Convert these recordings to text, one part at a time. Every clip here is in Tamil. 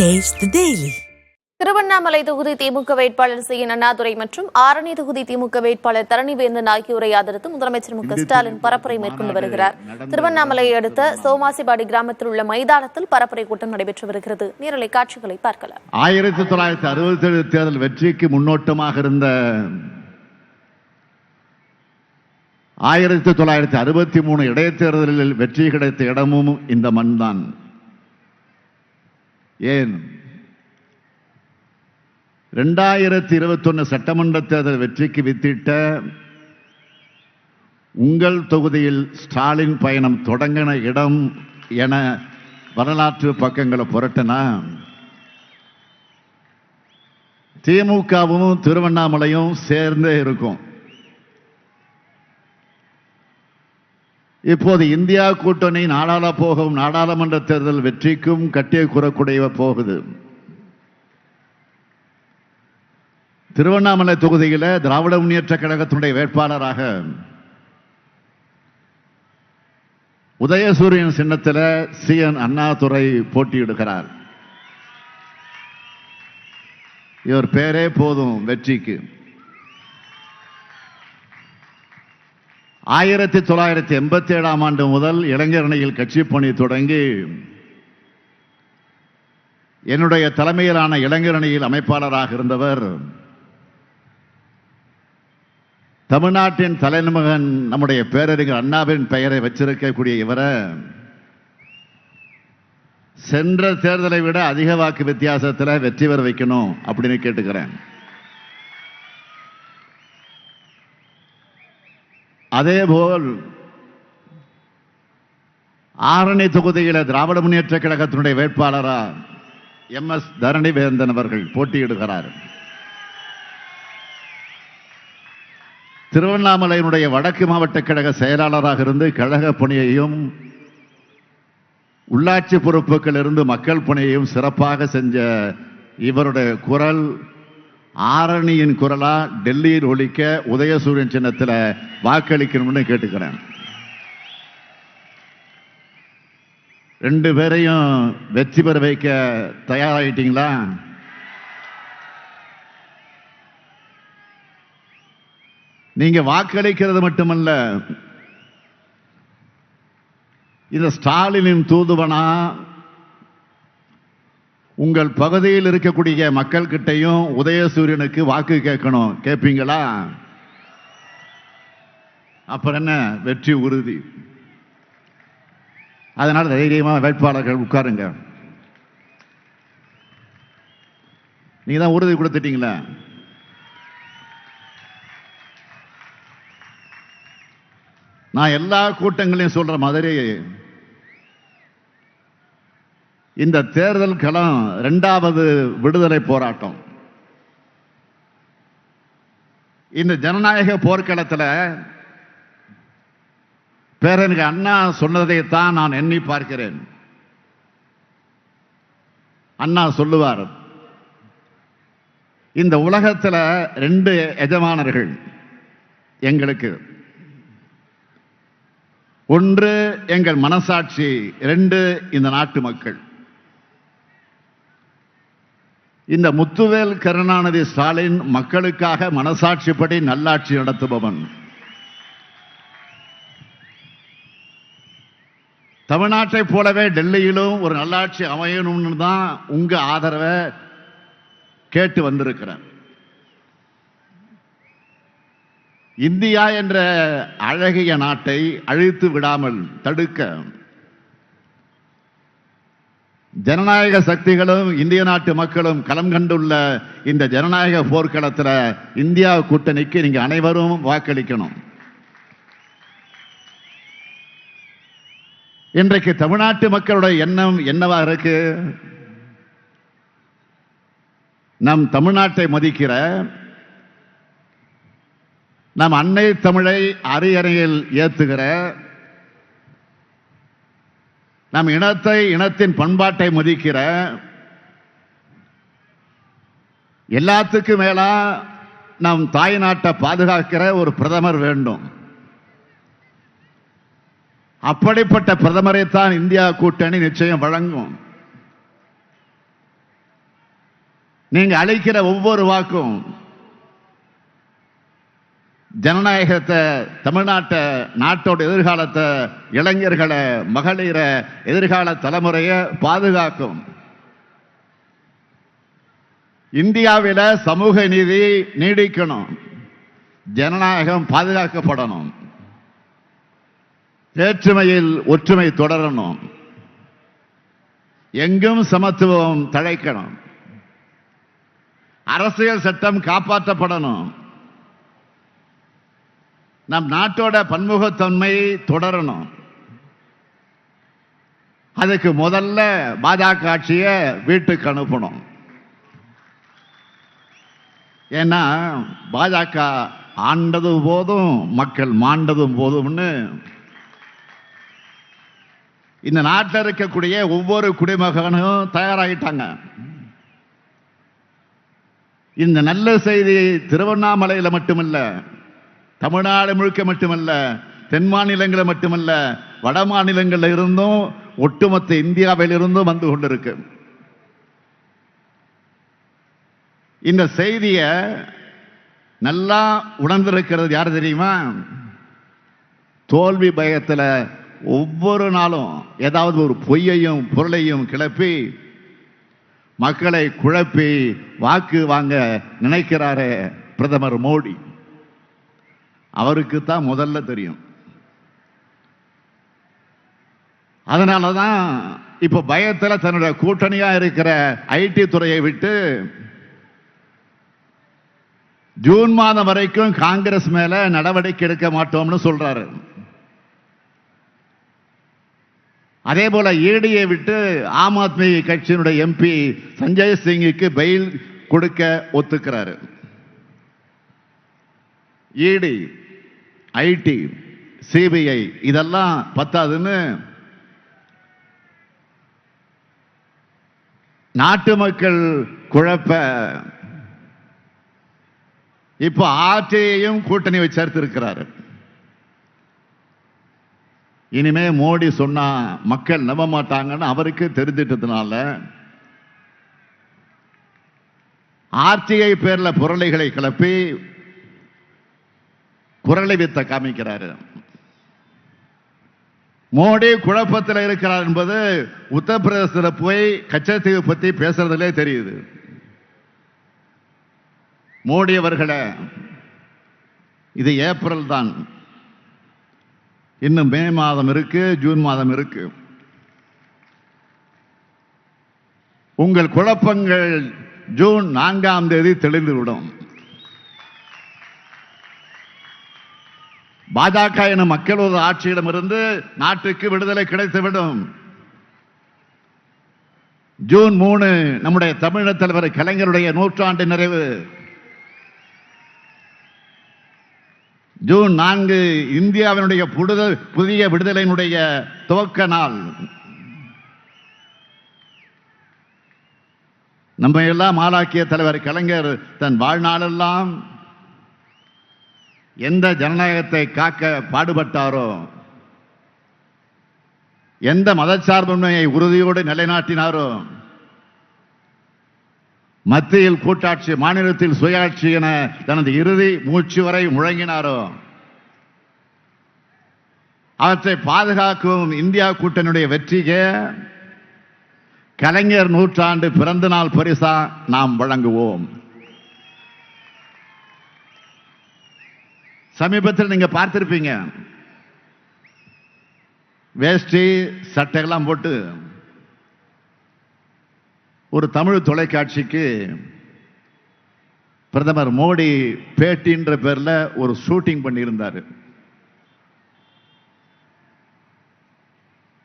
Taste the Daily. திருவண்ணாமலை தொகுதி திமுக வேட்பாளர் சி என் அண்ணாதுரை மற்றும் ஆரணி தொகுதி திமுக வேட்பாளர் தரணிவேந்தன் ஆகியோரை ஆதரித்து முதலமைச்சர் மு க ஸ்டாலின் பரப்புரை மேற்கொண்டு வருகிறார். திருவண்ணாமலையை அடுத்த சோமாசிபாடி கிராமத்தில் உள்ள மைதானத்தில் பரப்புரை கூட்டம் நடைபெற்று வருகிறது. நேரலை காட்சிகளை பார்க்கலாம். 1967 தேர்தல் வெற்றிக்கு முன்னோட்டமாக இருந்த 1963 இடைத்தேர்தலில் வெற்றி கிடைத்த இடமும் இந்த மண்தான். ஏன் 2021 சட்டமன்ற தேர்தல் வெற்றிக்கு வித்திட்ட உங்கள் தொகுதியில் ஸ்டாலின் பயணம் தொடங்கின இடம் என வரலாற்று பக்கங்களை புரட்டினா திமுகவும் திருவண்ணாமலையும் சேர்ந்தே இருக்கும். இப்போது இந்தியா கூட்டணி நாடாளுமன்ற தேர்தல் வெற்றிக்கும் கட்டிய குறக்குடைய போகுது. திருவண்ணாமலை தொகுதியில் திராவிட முன்னேற்ற கழகத்தினுடைய வேட்பாளராக உதயசூரியன் சின்னத்தில் சி என் அண்ணாதுரை போட்டியிடுகிறார். இவர் பேரே போதும் வெற்றிக்கு. 1987 ஆண்டு முதல் இளைஞரணியில் கட்சி பணி தொடங்கி என்னுடைய தலைமையிலான இளைஞரணியில் அமைப்பாளராக இருந்தவர். தமிழ்நாட்டின் தலைமகன் நம்முடைய பேரறிஞர் அண்ணாவின் பெயரை வச்சிருக்கக்கூடிய இவரை சென்ற தேர்தலை விட அதிக வாக்கு வித்தியாசத்தில் வெற்றி பெற வைக்கணும் அப்படின்னு கேட்டுக்கிறேன். அதேபோல் ஆரணி தொகுதியில் திராவிட முன்னேற்ற கழகத்தினுடைய வேட்பாளராக MS தரணிவேந்தன் அவர்கள் போட்டியிடுகிறார். திருவண்ணாமலையினுடைய வடக்கு மாவட்ட கழக செயலாளராக இருந்து கழக பணியையும் உள்ளாட்சி பொறுப்புகள் இருந்து மக்கள் பணியையும் சிறப்பாக செஞ்ச இவருடைய குரல் ஆரணியின் குரலா டெல்லியில் ஒலிக்க உதயசூரியன் சின்னத்தில் வாக்களிக்கணும்னு கேட்டுக்கிறேன். ரெண்டு பேரையும் வெற்றி பெற வைக்க தயாராகிட்டீங்களா? நீங்க வாக்களிக்கிறது மட்டுமல்ல, இந்த ஸ்டாலினின் தூதுவனா உங்கள் பகுதியில் இருக்கக்கூடிய மக்கள் கிட்டையும் உதயசூரியனுக்கு வாக்கு கேட்கணும். கேட்பீங்களா? அப்புறம் என்ன, வெற்றி உறுதி. அதனால தைரியமா வேட்பாளர்கள் உட்காருங்க. நீங்க தான் உறுதி கொடுத்துட்டீங்களா? நான் எல்லா கூட்டங்களையும் சொல்ற மாதிரி இந்த தேர்தல் களம் 2வது விடுதலை போராட்டம். இந்த ஜனநாயக போர்க்களத்தில் பேரறிஞர் அண்ணா சொன்னதைத்தான் நான் எண்ணி பார்க்கிறேன். அண்ணா சொல்லுவார், இந்த உலகத்தில் 2 எஜமானர்கள் எங்களுக்கு. ஒன்று எங்கள் மனசாட்சி, 2 இந்த நாட்டு மக்கள். இந்த முத்துவேல் கருணாநிதி ஸ்டாலின் மக்களுக்காக மனசாட்சிப்படி நல்லாட்சி நடத்துபவன். தமிழ்நாட்டை போலவே டெல்லியிலும் ஒரு நல்லாட்சி அமையணும்னு தான் உங்க ஆதரவை கேட்டு வந்திருக்கிறேன். இந்தியா என்ற அழகிய நாட்டை அழித்து விடாமல் தடுக்க ஜனநாயக சக்திகளும் இந்திய நாட்டு மக்களும் களம் கண்டுள்ள இந்த ஜனநாயக போர்க்களத்தில் இந்தியா கூட்டணிக்கு நீங்க அனைவரும் வாக்களிக்கணும். இன்றைக்கு தமிழ்நாட்டு மக்களுடைய எண்ணம் என்னவா இருக்கு? நம் தமிழ்நாட்டை மதிக்கிற, நம் அன்னை தமிழை அரியணையில் ஏத்துகிற, நம் இனத்தை, இனத்தின் பண்பாட்டை மதிக்கிற, எல்லாத்துக்கும் மேலா நம் தாய் நாட்டை பாதுகாக்கிற ஒரு பிரதமர் வேண்டும். அப்படிப்பட்ட பிரதமரைத்தான் இந்தியா கூட்டணி நிச்சயம் வழங்கும். நீங்க அளிக்கிற ஒவ்வொரு வாக்கும் ஜனநாயகத்தை, தமிழ்நாட்டை, நாட்டோட எதிர்காலத்தை, இளைஞர்களை, மகளிரை, எதிர்கால தலைமுறையை பாதுகாக்கும். இந்தியாவில் சமூக நீதி நீடிக்கணும், ஜனநாயகம் பாதுகாக்கப்படணும், வேற்றுமையில் ஒற்றுமை தொடரணும், எங்கும் சமத்துவம் தழைக்கணும், அரசியல் சட்டம் காப்பாற்றப்படணும், நம் நாட்டோட பன்முகத்தன்மை தொடரணும். அதுக்கு முதல்ல பாஜக ஆட்சியை வீட்டுக்கு அனுப்பணும். ஏன்னா பாஜக ஆண்டதும் போதும் மக்கள் மாண்டதும் போதும்னு இந்த நாட்டில் இருக்கக்கூடிய ஒவ்வொரு குடிமகனும் தயாராகிட்டாங்க. இந்த நல்ல செய்தி திருவண்ணாமலையில் மட்டுமல்ல, தமிழ்நாடு முழுக்க மட்டுமல்ல, தென் மாநிலங்களில் மட்டுமல்ல, வட மாநிலங்களில் இருந்தும் ஒட்டுமொத்த இந்தியாவில் இருந்தும் வந்து கொண்டிருக்கு. இந்த செய்தியை நல்லா உணர்ந்திருக்கிறது யார் தெரியுமா? தோல்வி பயத்தில் ஒவ்வொரு நாளும் ஏதாவது ஒரு பொய்யையும் பொருளையும் கிளப்பி மக்களை குழப்பி வாக்கு வாங்க நினைக்கிறாரே பிரதமர் மோடி. அவருக்கு தான் முதல்ல தெரியும். அதனாலதான் இப்ப பயத்தில் தன்னுடைய கூட்டணியா இருக்கிற ஐடி துறையை விட்டு ஜூன் மாதம் வரைக்கும் காங்கிரஸ் மேல நடவடிக்கை எடுக்க மாட்டோம்னு சொல்றாரு. அதே போல ஈடியை விட்டு ஆம் ஆத்மி கட்சியினுடைய எம்பி சஞ்சய் சிங்குக்கு பெயில் கொடுக்க ஒத்துக்கிறாரு. ஈடி, ஐடி, சிபிஐ இதெல்லாம் பத்தாதுன்னு நாட்டு மக்கள் குழப்ப இப்போ ஆர்டியையும் கூட்டணி வச்சு சேர்த்திருக்கிறாரு. இனிமே மோடி சொன்னா மக்கள் நம்ப மாட்டாங்கன்னு அவருக்கு தெரிஞ்சிட்டதுனால ஆர்டிஐ பேர்ல புரளைகளை கிளப்பி குரலை வித்த காமிக்கிறாரு. மோடி குழப்பத்தில் இருக்கிறார் என்பது உத்தரப்பிரதேசத்தில் போய் கச்சத்தீவு பத்தி பேசுறதுலே தெரியுது. மோடி அவர்களே, இது ஏப்ரல் தான், இன்னும் மே மாதம் இருக்கு, ஜூன் மாதம் இருக்கு. உங்கள் குழப்பங்கள் ஜூன் 4ஆம் தேதி தெளிந்துவிடும். பாஜக எனும் மக்களோட ஆட்சியிடமிருந்து நாட்டுக்கு விடுதலை கிடைத்துவிடும். ஜூன் 3 நம்முடைய தமிழக தலைவர் கலைஞருடைய 100ஆண்டு நிறைவு. ஜூன் 4 இந்தியாவினுடைய புதிய விடுதலையினுடைய துவக்க நாள். நம்ம எல்லாம் ஆளாக்கிய தலைவர் கலைஞர் தன் வாழ்நாளெல்லாம் எந்த ஜனநாயகத்தை காக்க பாடுபட்டாரோ, எந்த மதச்சார்பின்மையை உறுதியோடு நிலைநாட்டினாரோ, மத்தியில் கூட்டாட்சி, மாநிலத்தில் சுயாட்சி என தனது இறுதி மூச்சு வரை முழங்கினாரோ, அவற்றை பாதுகாக்கும் இந்தியா கூட்டணியுடைய வெற்றிக்கு கலைஞர் 100ஆண்டு பிறந்த நாள் பரிசா நாம் வழங்குவோம். சமீபத்தில் நீங்க பார்த்திருப்பீங்க, வேஷ்டி சட்டையெல்லாம் போட்டு ஒரு தமிழ் தொலைக்காட்சிக்கு பிரதமர் மோடி பேட்டின்ற பேர்ல ஒரு ஷூட்டிங் பண்ணியிருந்தார்.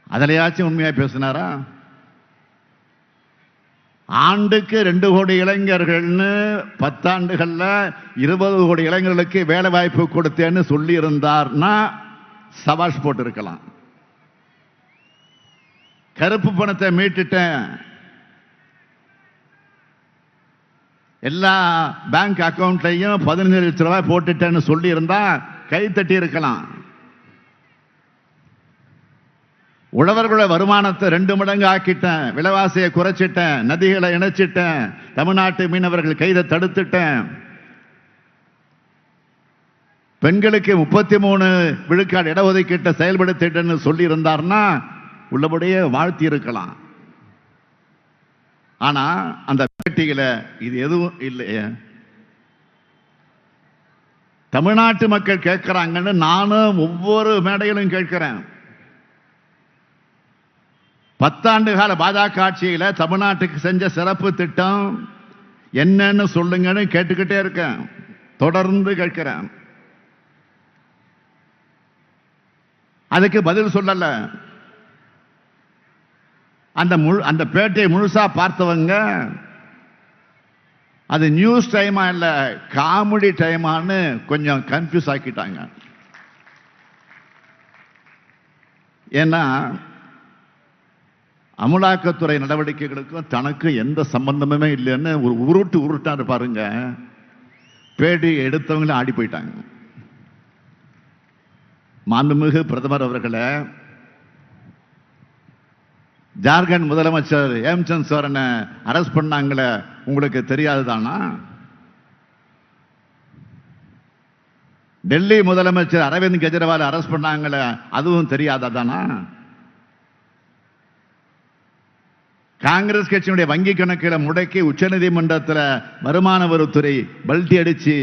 அதுலயாச்சும் உண்மையா பேசினாரா? ஆண்டுக்கு 2 கோடி இளைஞர்கள்னு 10 ஆண்டுகள்ல 20 கோடி இளைஞர்களுக்கு வேலை வாய்ப்பு கொடுத்தேன்னு சொல்லி இருந்தார்னா சபாஷ் போட்டு இருக்கலாம். கருப்பு பணத்தை மீட்டுட்டேன், எல்லா பேங்க் அக்கவுண்ட்லையும் 15 லட்சம் ரூபாய் போட்டுட்டேன்னு சொல்லி இருந்தா கை தட்டி இருக்கலாம். உழவர்களோட வருமானத்தை 2 மடங்கு ஆக்கிட்டேன், விலைவாசியை குறைச்சிட்டேன், நதிகளை இணைச்சிட்டேன், தமிழ்நாட்டு மீனவர்கள் கைதை தடுத்துட்டேன், பெண்களுக்கு 33 விழுக்காடு இடஒதுக்கீட்டை செயல்படுத்திட்டேன்னு சொல்லி இருந்தார்னா உள்ளபடியே வாழ்த்தி இருக்கலாம். ஆனா அந்த பேட்டியில இது எதுவும் இல்லையே. தமிழ்நாட்டு மக்கள் கேட்கிறாங்கன்னு நானும் ஒவ்வொரு மேடையிலும் கேட்கிறேன். 10 ஆண்டு கால பாஜக ஆட்சியில தமிழ்நாட்டுக்கு செஞ்ச சிறப்பு திட்டம் என்னன்னு சொல்லுங்கன்னு கேட்டுக்கிட்டே இருக்கேன், தொடர்ந்து கேட்கிறேன். அதுக்கு பதில் சொல்லல. அந்த பேட்டியை முழுசா பார்த்தவங்க அது நியூஸ் டைமா இல்ல காமெடி டைமான்னு கொஞ்சம் கன்ஃபியூஸ் ஆக்கிட்டாங்க. ஏன்னா அமலாக்கத்துறை நடவடிக்கைகளுக்கும் தனக்கு எந்த சம்பந்தமுமே இல்லைன்னு ஒரு உருட்டாரு பாருங்க. பேட்டி எடுத்தவங்களும் ஆடி போயிட்டாங்க. மாண்புமிகு பிரதமர் அவர்களை ஜார்க்கண்ட் முதலமைச்சர் ஹேம்சந்த் சோரனை அரெஸ்ட் பண்ணாங்களே, உங்களுக்கு தெரியாதுதானா? டெல்லி முதலமைச்சர் அரவிந்த் கெஜ்ரிவால் அரெஸ்ட் பண்ணாங்களே, அதுவும் தெரியாததானா? காங்கிரஸ் கட்சியினுடைய வங்கி கணக்கில் முடக்கி உச்சநீதிமன்றத்தில் வருமான வரித்துறை பல்டி அடிச்சு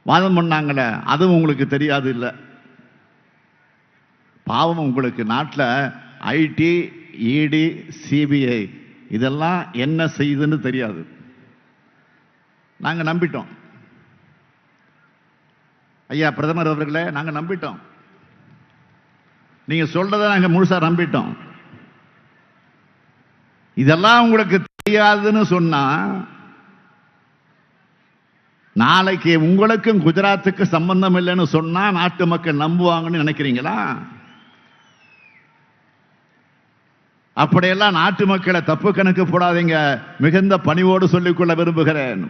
வாதம் பண்ணாங்களே, அதுவும் உங்களுக்கு தெரியாது இல்லை? பாவம், உங்களுக்கு நாட்டில் ஐடி, இடி, சிபிஐ இதெல்லாம் என்ன செய்யுதுன்னு தெரியாது. நாங்க நம்பிட்டோம். ஐயா பிரதமர் அவர்களே, நாங்க நம்பிட்டோம். நீங்க சொல்றதை நாங்க முழுசா நம்பிட்டோம். இதெல்லாம் உங்களுக்கு தெரியாதுன்னு சொன்னா நாளைக்கு உங்களுக்கும் குஜராத்துக்கு சம்பந்தம் இல்லைன்னு சொன்னா நாட்டு மக்கள் நம்புவாங்கன்னு நினைக்கிறீங்களா? அப்படியெல்லாம் நாட்டு மக்களை தப்பு கணக்கு போடாதீங்க, மிகுந்த பணிவோடு சொல்லிக்கொள்ள விரும்புகிறேன்.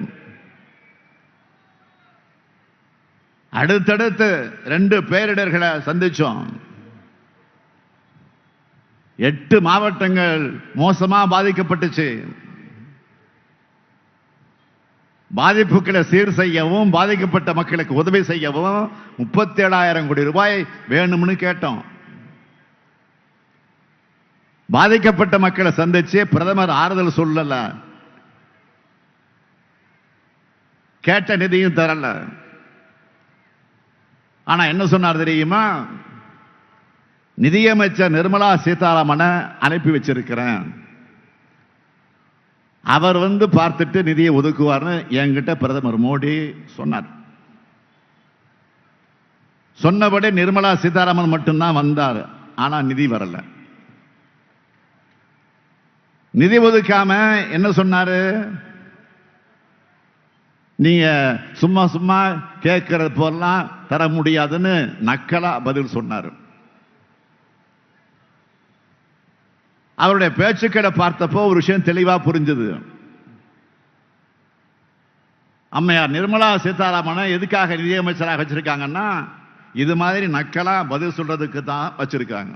அடுத்தடுத்து 2 பேரிடர்களை சந்திச்சோம். 8 மாவட்டங்கள் மோசமா பாதிக்கப்பட்டுச்சு. பாதிப்புகளை சீர் செய்யவும் பாதிக்கப்பட்ட மக்களுக்கு உதவி செய்யவும் 37,000 கோடி ரூபாய் வேணும்னு கேட்டோம். பாதிக்கப்பட்ட மக்களை சந்திச்சு பிரதமர் ஆறுதல் சொல்லல, கேட்ட நிதியும் தரல. ஆனா என்ன சொன்னார் தெரியுமா? நிதியமைச்சர் நிர்மலா சீதாராமனை அனுப்பி வச்சிருக்கிறேன், அவர் வந்து பார்த்துட்டு நிதியை ஒதுக்குவார்னு என்கிட்ட பிரதமர் மோடி சொன்னார். சொன்னபடி நிர்மலா சீதாராமன் மட்டும்தான் வந்தார், ஆனா நிதி வரல. நிதி ஒதுக்காம என்ன சொன்னாரு? நீங்க சும்மா சும்மா கேட்கறது போலாம் தர முடியாதுன்னு நக்கலா பதில் சொன்னார். அவருடைய பேச்சுக்களை பார்த்தப்போ ஒரு விஷயம் தெளிவா புரிஞ்சது. அம்மையார் நிர்மலா சீதாராமனை எதுக்காக நிதியமைச்சராக வச்சிருக்காங்கன்னா இது மாதிரி நக்கலா பதில் சொல்றதுக்கு தான் வச்சிருக்காங்க.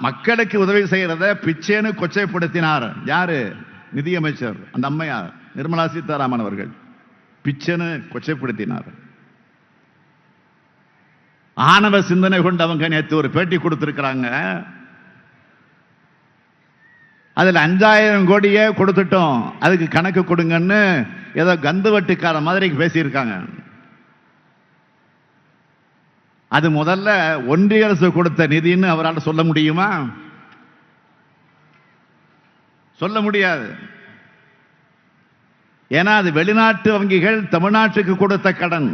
மக்களுக்கு உதவி செய்யறத பிச்சேன்னு கொச்சைப்படுத்தினார். யாரு? நிதியமைச்சர் அந்த அம்மையார் நிர்மலா சீதாராமன் அவர்கள் பிச்சேன்னு கொச்சைப்படுத்தினார். ஆணவ சிந்தனை கொண்டு அவங்க நேற்று ஒரு பேட்டி கொடுத்திருக்கிறாங்க. அதுல 5,000 கோடியே கொடுத்துட்டோம், அதுக்கு கணக்கு கொடுங்கன்னு ஏதோ கந்து வட்டிக்கார மாதிரி பேசியிருக்காங்க. அது முதல்ல ஒன்றிய அரசு கொடுத்த நிதின்னு அவரால் சொல்ல முடியுமா? சொல்ல முடியாது. ஏன்னா அது வெளிநாட்டு வங்கிகள் தமிழ்நாட்டுக்கு கொடுத்த கடன்.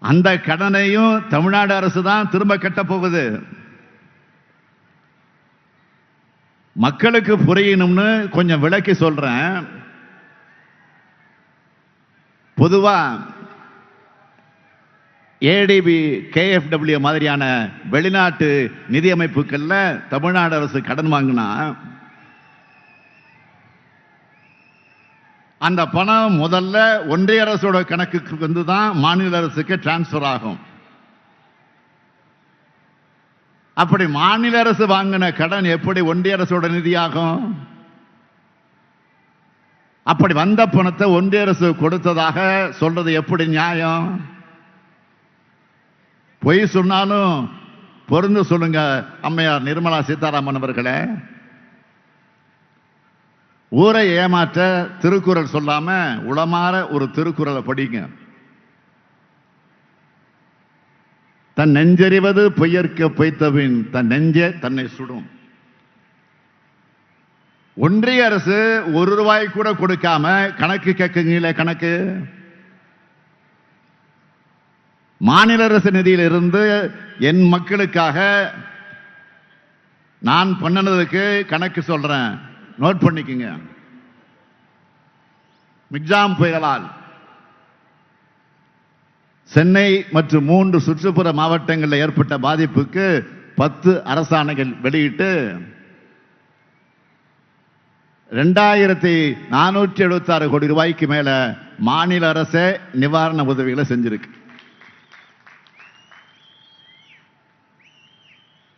அந்த கடனையும் தமிழ்நாடு அரசு தான் திரும்ப கட்ட போகுது. மக்களுக்கு புரியணும்னு கொஞ்சம் விளக்கி சொல்றேன். பொதுவா ஏடிபி, கேஎஃப்டபிள்யூ மாதிரியான வெளிநாட்டு நிதி அமைப்புகள்ல தமிழ்நாடு அரசு கடன் வாங்கினா அந்த பணம் முதல்ல ஒன்றிய அரசோட கணக்குக்கு வந்து தான் மாநில அரசுக்கு டிரான்ஸ்பர் ஆகும். அப்படி மாநில அரசு வாங்கின கடன் எப்படி ஒன்றிய அரசோட நிதியாகும்? அப்படி வந்த பணத்தை ஒன்றிய அரசு கொடுத்ததாக சொல்றது எப்படி நியாயம்? பொய் சொன்னாலும் பொருந்து சொல்லுங்க அம்மையார் நிர்மலா சீதாராமன் அவர்களே. ஊரை ஏமாற்ற திருக்குறள் சொல்லாம உளமாற ஒரு திருக்குறளை படிங்க. தன் நெஞ்சறிவது பொய்யற்க பொய்த்தபின் தன் நெஞ்சே தன்னை சுடும். ஒன்றிய அரசு ₹1 கூட கொடுக்காம கணக்கு கேட்குங்களே கணக்கு. மாநில அரசு நிதியில் இருந்து என் மக்களுக்காக நான் பண்ணனதுக்கு கணக்கு சொல்றேன், நோட் பண்ணிக்கங்க. மிக்ஜாம் புயலால் சென்னை மற்றும் 3 சுற்றுப்புற மாவட்டங்களில் ஏற்பட்ட பாதிப்புக்கு 10 அரசாணைகள் வெளியிட்டு 2476 கோடி ரூபாய்க்கு மேல மாநில அரசே நிவாரண உதவிகளை செஞ்சிருக்கு.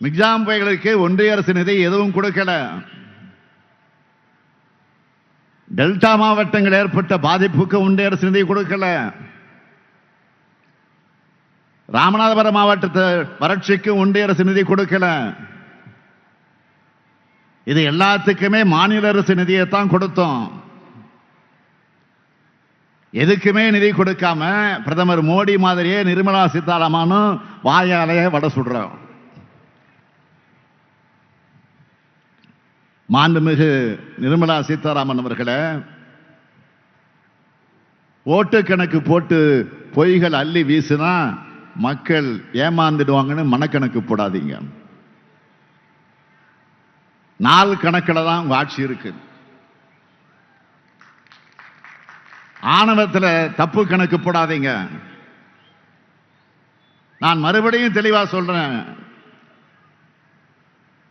மிக்ஜாம் புயலுக்கு ஒன்றிய அரசு நிதி எதுவும் கொடுக்கல. டெல்டா மாவட்டங்கள் ஏற்பட்ட பாதிப்புக்கு ஒன்றிய அரசு நிதி கொடுக்கல. ராமநாதபுரம் மாவட்டத்தை வறட்சிக்கு ஒன்றிய அரசு நிதி கொடுக்கல. இது எல்லாத்துக்குமே மாநில அரசு நிதியை தான் கொடுத்தோம். எதுக்குமே நிதி கொடுக்காம பிரதமர் மோடி மாதிரியே நிர்மலா சீதாராமனும் வாயாலேயே வடை சுடுறோம். மாண்புமிகு நிர்மலா சீதாராமன் அவர்களே, ஓட்டு கணக்கு போட்டு பொய்கள் அள்ளி வீசினா மக்கள் ஏமாந்துடுவாங்கன்னு மனக்கணக்கு போடாதீங்க. நாள் கணக்கில் தான் உங்க ஆட்சி இருக்கு. ஆணவத்தில் தப்பு கணக்கு போடாதீங்க. நான் மறுபடியும் தெளிவா சொல்றேன்,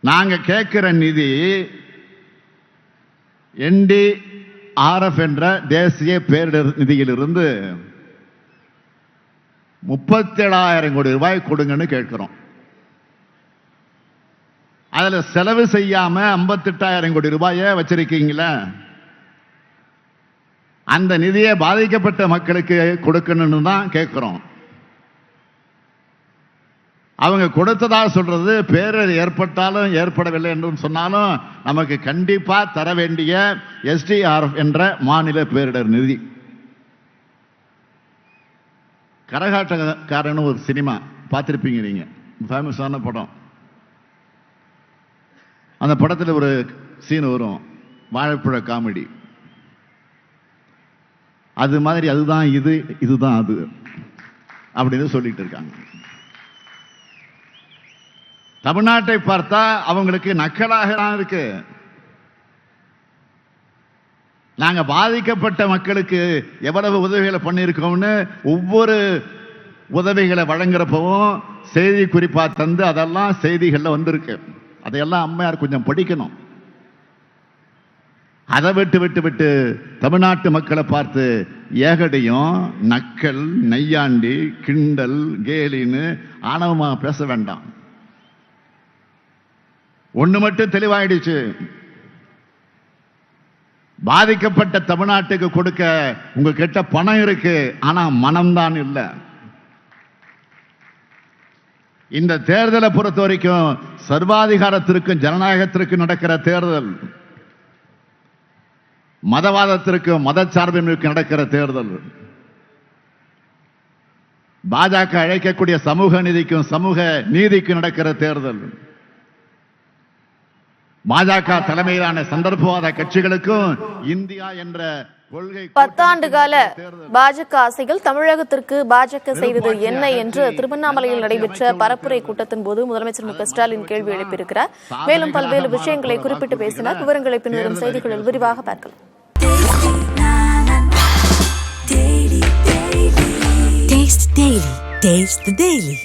நாங்க கேட்கிற நிதி NDRF என்ற தேசிய பேரிடர் நிதியிலிருந்து 37,000 கோடி ரூபாய் கொடுங்கன்னு கேட்கிறோம். அதுல செலவு செய்யாம 58,000 கோடி ரூபாயை வச்சிருக்கீங்களா? அந்த நிதியை பாதிக்கப்பட்ட மக்களுக்கு கொடுக்கணும்னு தான் கேட்கிறோம். அவங்க கொடுத்ததா சொல்றது பேரர் ஏற்பட்டாலும் ஏற்படவில்லை என்றும் சொன்னாலும் நமக்கு கண்டிப்பா தர வேண்டிய SDRF என்ற மாநில பேரிடர் நிதி. கரகாட்டக்காரன் ஒரு சினிமா பார்த்திருப்பீங்க நீங்க, ஃபேமஸான படம். அந்த படத்தில் ஒரு சீன் வரும், வாழைப்பழ காமெடி. அது மாதிரி அதுதான் இது, இதுதான் அது அப்படின்னு சொல்லிட்டு இருக்காங்க. தமிழ்நாட்டை பார்த்தா அவங்களுக்கு நக்கலாக தான் இருக்கு. நாங்க பாதிக்கப்பட்ட மக்களுக்கு எவ்வளவு உதவிகளை பண்ணியிருக்கோம்னு ஒவ்வொரு உதவிகளை வழங்குறப்பவும் செய்தி குறிப்பா தந்து அதெல்லாம் செய்திகள்ல வந்திருக்கு. அதையெல்லாம் அம்மையார் கொஞ்சம் படிக்கணும். அதை விட்டு தமிழ்நாட்டு மக்களை பார்த்து ஏகடையும் நக்கல், நையாண்டி, கிண்டல், கேலின்னு ஆணவமா பேச வேண்டாம். ஒண்ணு மட்டும் தெளிவாயிடுச்சு, பாதிக்கப்பட்ட தமிழ்நாட்டுக்கு கொடுக்க உங்க கிட்ட பணம் இருக்கு, ஆனா மனம்தான் இல்லை. இந்த தேர்தலை பொறுத்த வரைக்கும் சர்வாதிகாரத்திற்கும் ஜனநாயகத்திற்கும் நடக்கிற தேர்தல், மதவாதத்திற்கும் மதச்சார்பின்மைக்கு நடக்கிற தேர்தல், பாஜக அழைக்கக்கூடிய சமூக நீதிக்கும் சமூக நீதிக்கும் நடக்கிற தேர்தல், பாஜக தலைமையிலான சந்தர்ப்பவாத கட்சிகளுக்கும் இந்தியா என்ற கொள்கை. 10 ஆண்டு கால பாஜக ஆசைகள் தமிழகத்திற்கு பாஜக செய்தது என்ன என்று திருவண்ணாமலையில் நடைபெற்ற பரப்புரை கூட்டத்தின் போது முதலமைச்சர் மு க ஸ்டாலின் கேள்வி எழுப்பியிருக்கிறார். மேலும் பல்வேறு விஷயங்களை குறிப்பிட்டு பேசினார். விவரங்களை பின்வரும் செய்திகளில் விரிவாக பார்க்கலாம். Taste the Daily.